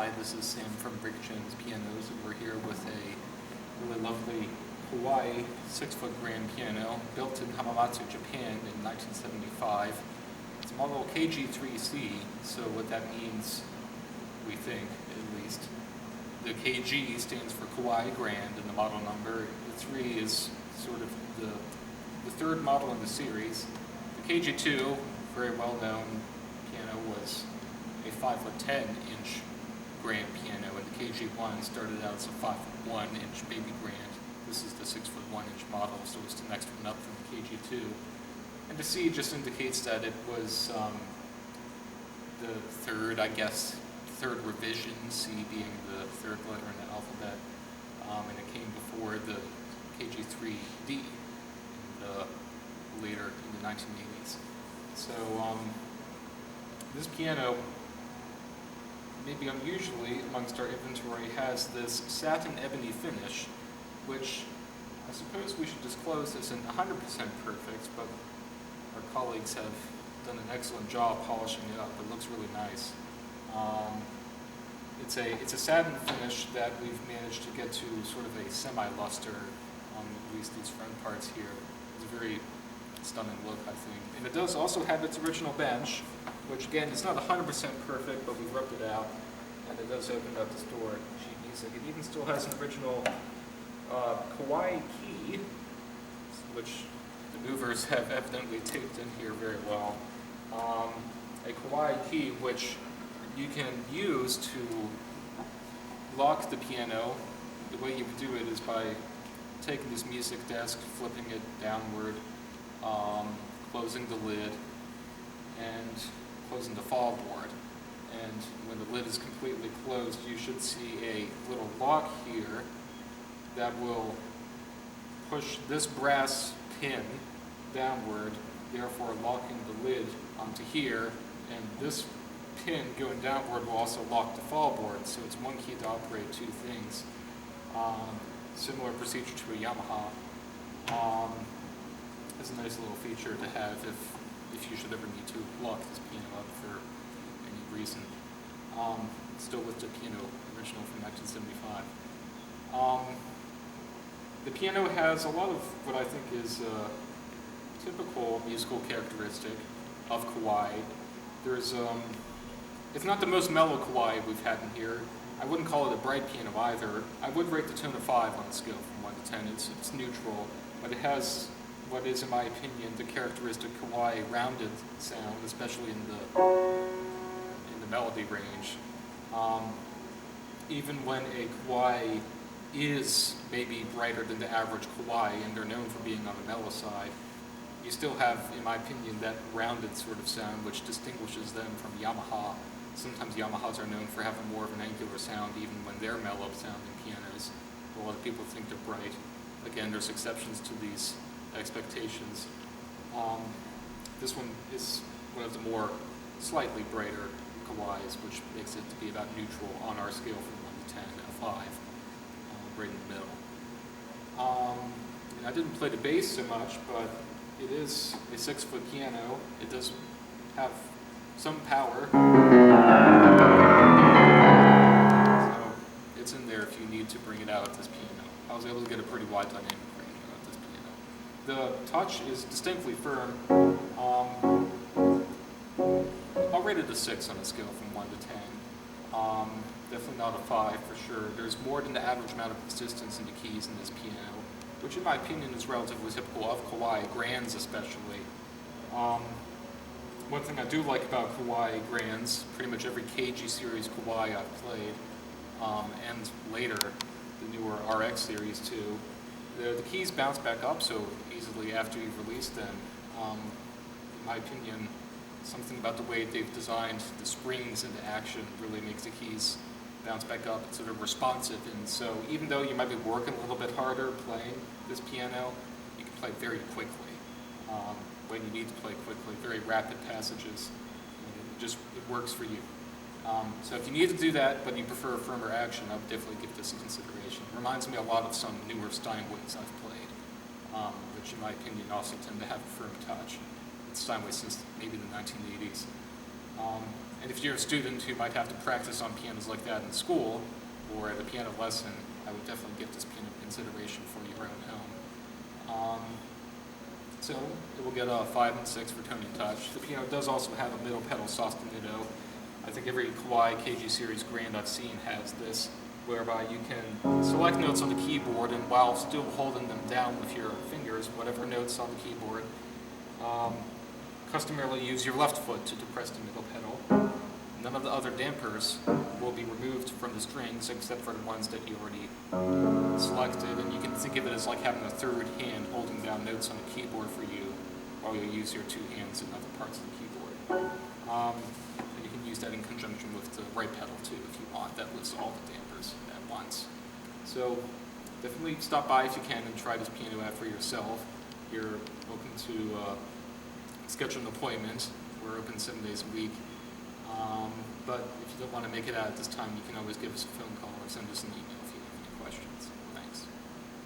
Hi, this is Sam from Brickchin's Pianos, and we're here with a really lovely Kawai 6-foot grand piano built in Hamamatsu, Japan in 1975. It's a model KG-3C, so what that means, we think at least, the KG stands for Kawai Grand in the model number. The 3 is sort of the third model in the series. The KG-2, very well known piano, was a 5'10" grand piano, and the KG-1 started out as a 5'1" baby grand. This is the 6'1" model, so it's the next one up from the KG-2. And the C just indicates that it was the third, third revision, C being the third letter in the alphabet, and it came before the KG-3D later in the 1980s. So this piano, maybe unusually amongst our inventory, has this satin ebony finish, which I suppose we should disclose isn't 100% perfect, but our colleagues have done an excellent job polishing it up. It looks really nice. It's a satin finish that we've managed to get to sort of a semi-luster on at least these front parts here. It's a very stunning look, I think. And it does also have its original bench, which again is not 100% perfect, but we rubbed it out, and it does open up to store sheet music. It even still has an original Kawai key, which the movers have evidently taped in here very well. A Kawai key which you can use to lock the piano. The way you would do it is by taking this music desk, flipping it downward, closing the lid, and closing the fall board. And when the lid is completely closed, you should see a little lock here that will push this brass pin downward, therefore locking the lid onto here, and this pin going downward will also lock the fall board, so it's one key to operate two things. Similar procedure to a Yamaha. It's a nice little feature to have if you should ever need to lock this piano up for any reason. Still with the piano original from 1975. The piano has a lot of what I think is a typical musical characteristic of Kawai. It's not the most mellow Kawai we've had in here. I wouldn't call it a bright piano either. I would rate the tone of 5 on a scale from 1 to 10. It's neutral, but it has what is, in my opinion, the characteristic Kawai rounded sound, especially in the melody range. Even when a Kawai is maybe brighter than the average Kawai, and they're known for being on the mellow side, you still have, in my opinion, that rounded sort of sound which distinguishes them from Yamaha. Sometimes Yamahas are known for having more of an angular sound even when they're mellow sounding pianos. A lot of people think they're bright. Again, there's exceptions to these expectations. This one is one of the more slightly brighter Kawais, which makes it to be about neutral on our scale from 1 to 10 and a 5, right in the middle. And I didn't play the bass so much, but it is a 6-foot piano. It does have some power, so it's in there if you need to bring it out at this piano. I was able to get a pretty wide dynamic range out of this piano. The touch is distinctly firm. I'll rate it a 6 on a scale from 1 to 10. Definitely not a 5 for sure. There's more than the average amount of resistance in the keys in this piano, which in my opinion is relatively typical of Kawai Grands especially. One thing I do like about Kawai Grands, pretty much every KG series Kawai I've played, and later the newer RX series too, the keys bounce back up so easily after you've released them. In my opinion, something about the way they've designed the springs into action really makes the keys bounce back up. It's sort of responsive, and so even though you might be working a little bit harder playing this piano, you can play very quickly when you need to play quickly, very rapid passages. It works for you. So if you need to do that, but you prefer a firmer action, I would definitely give this a consideration. It reminds me a lot of some newer Steinways I've played, which in my opinion also tend to have a firm touch. Steinway since maybe the 1980s. And if you're a student who might have to practice on pianos like that in school or at a piano lesson, I would definitely give this piano consideration for your own home. So it will get a 5 and 6 for tone and touch. The piano does also have a middle pedal sostenuto. I think every Kawai KG series grand I've seen has this, whereby you can select notes on the keyboard, and while still holding them down with your fingers, whatever notes on the keyboard, customarily use your left foot to depress the middle pedal. None of the other dampers will be removed from the strings except for the ones that you already selected, and you can think of it as like having a third hand holding down notes on the keyboard for you while you use your 2 hands in other parts of the keyboard. And you can use that in conjunction with the right pedal too if you want. That lifts all the dampers at once. So definitely stop by if you can and try this piano out for yourself. You're welcome to schedule an appointment. We're open 7 days a week. But if you don't want to make it out at this time, you can always give us a phone call or send us an email if you